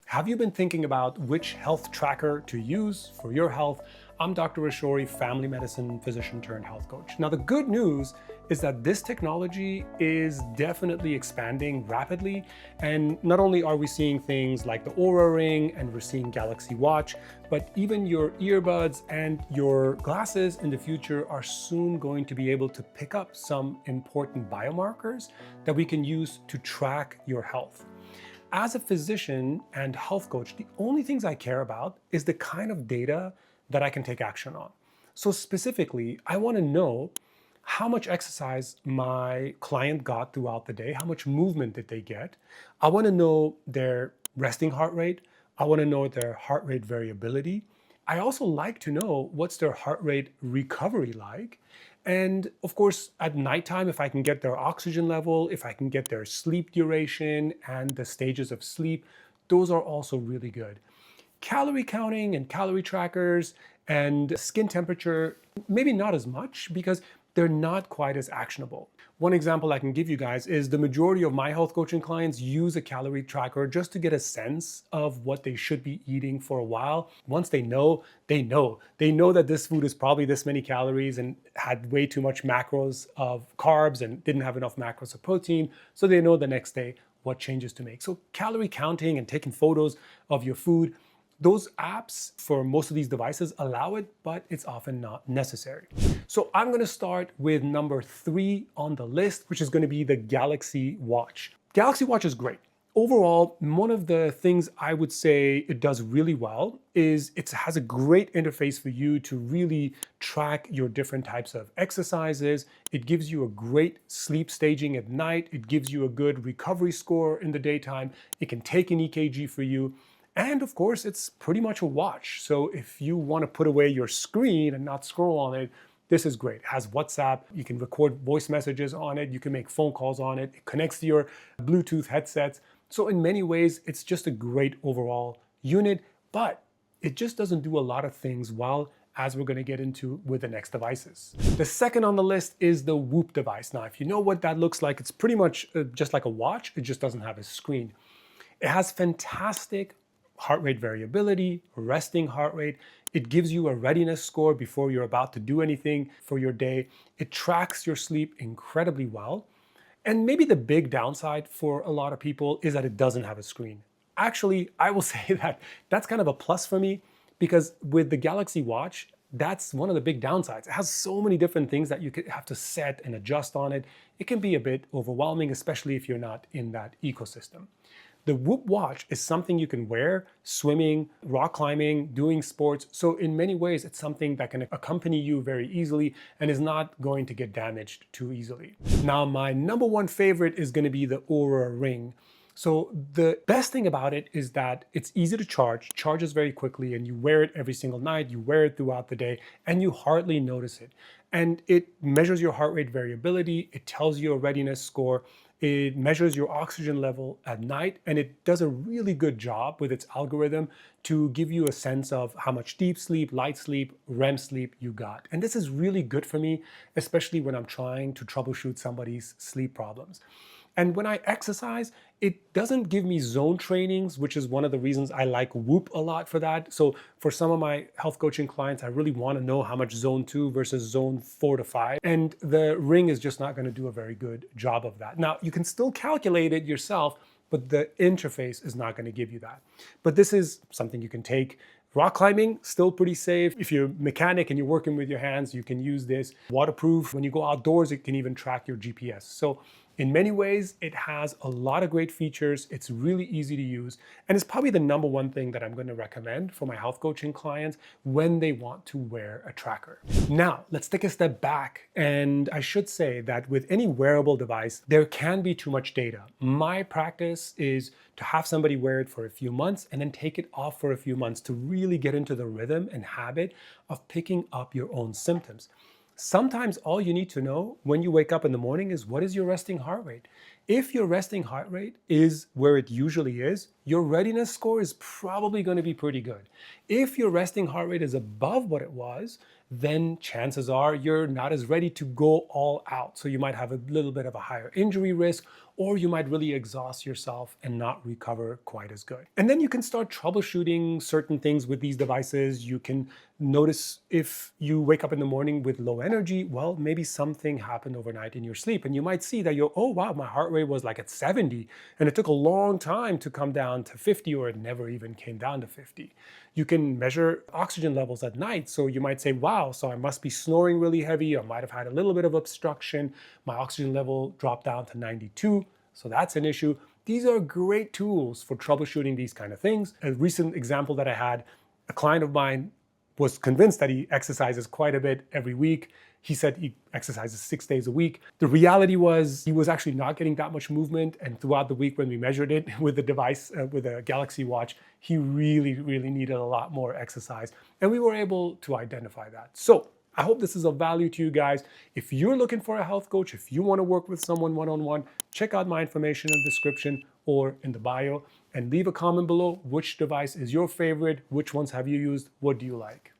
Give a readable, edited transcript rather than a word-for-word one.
Have you been thinking about which health tracker to use for your health? I'm Dr. Ashori, family medicine physician turned health coach. Now, the good news is that this technology is definitely expanding rapidly. And not only are we seeing things like the Oura Ring and we're seeing Galaxy Watch, but even your earbuds and your glasses in the future are soon going to be able to pick up some important biomarkers that we can use to track your health. As a physician and health coach, the only things I care about is the kind of data that I can take action on. So specifically, I want to know how much exercise my client got throughout the day, how much movement did they get. I want to know their resting heart rate. I want to know their heart rate variability. I also like to know what's their heart rate recovery like. And of course, at nighttime, if I can get their oxygen level, if I can get their sleep duration and the stages of sleep, those are also really good. Calorie counting and calorie trackers and skin temperature, maybe not as much because they're not quite as actionable. One example I can give you guys is the majority of my health coaching clients use a calorie tracker just to get a sense of what they should be eating for a while. Once they know, they know. They know that this food is probably this many calories and had way too much macros of carbs and didn't have enough macros of protein. So they know the next day what changes to make. So calorie counting and taking photos of your food, those apps for most of these devices allow it, but it's often not necessary. So I'm gonna start with number 3 on the list, which is gonna be the Galaxy Watch. Galaxy Watch is great. Overall, one of the things I would say it does really well is it has a great interface for you to really track your different types of exercises. It gives you a great sleep staging at night. It gives you a good recovery score in the daytime. It can take an EKG for you. And of course, it's pretty much a watch. So if you want to put away your screen and not scroll on it, this is great. It has WhatsApp. You can record voice messages on it. You can make phone calls on it. It connects to your Bluetooth headsets. So in many ways, it's just a great overall unit, but it just doesn't do a lot of things well, as we're going to get into with the next devices. The second on the list is the Whoop device. Now, if you know what that looks like, it's pretty much just like a watch. It just doesn't have a screen. It has fantastic heart rate variability, resting heart rate. It gives you a readiness score before you're about to do anything for your day. It tracks your sleep incredibly well. And maybe the big downside for a lot of people is that it doesn't have a screen. Actually, I will say that that's kind of a plus for me because with the Galaxy Watch, that's one of the big downsides. It has so many different things that you could have to set and adjust on it. It can be a bit overwhelming, especially if you're not in that ecosystem. The Whoop watch is something you can wear swimming, rock climbing, doing sports. So in many ways, it's something that can accompany you very easily and is not going to get damaged too easily. Now, my number 1 favorite is going to be the Oura Ring. So the best thing about it is that it's easy to charge, charges very quickly, and you wear it every single night, you wear it throughout the day, and you hardly notice it. And it measures your heart rate variability, it tells you a readiness score, it measures your oxygen level at night, and it does a really good job with its algorithm to give you a sense of how much deep sleep, light sleep, REM sleep you got. And this is really good for me, especially when I'm trying to troubleshoot somebody's sleep problems. And when I exercise, it doesn't give me zone trainings, which is one of the reasons I like Whoop a lot for that. So for some of my health coaching clients, I really want to know how much zone 2 versus zone 4 to 5. And the Ring is just not going to do a very good job of that. Now, you can still calculate it yourself, but the interface is not going to give you that. But this is something you can take. Rock climbing, still pretty safe. If you're a mechanic and you're working with your hands, you can use this. Waterproof, when you go outdoors, it can even track your GPS. So in many ways, it has a lot of great features. It's really easy to use. And it's probably the number 1 thing that I'm going to recommend for my health coaching clients when they want to wear a tracker. Now, let's take a step back. And I should say that with any wearable device, there can be too much data. My practice is to have somebody wear it for a few months and then take it off for a few months to really get into the rhythm and habit of picking up your own symptoms. Sometimes all you need to know when you wake up in the morning is what is your resting heart rate. If your resting heart rate is where it usually is, your readiness score is probably going to be pretty good. If your resting heart rate is above what it was, then chances are you're not as ready to go all out. So you might have a little bit of a higher injury risk, or you might really exhaust yourself and not recover quite as good. And then you can start troubleshooting certain things with these devices. You can notice if you wake up in the morning with low energy, well, maybe something happened overnight in your sleep. And you might see that oh wow, my heart rate was like at 70 and it took a long time to come down to 50, or it never even came down to 50. You can measure oxygen levels at night. So you might say, wow, so I must be snoring really heavy. I might have had a little bit of obstruction. My oxygen level dropped down to 92. So that's an issue. These are great tools for troubleshooting these kind of things. A recent example that I had, a client of mine was convinced that he exercises quite a bit every week. He said he exercises 6 days a week. The reality was he was actually not getting that much movement. And throughout the week when we measured it with the device, with a Galaxy Watch, he really needed a lot more exercise. And we were able to identify that. So I hope this is of value to you guys. If you're looking for a health coach, if you want to work with someone one-on-one, check out my information in the description or in the bio, and leave a comment below. Which device is your favorite? Which ones have you used? What do you like?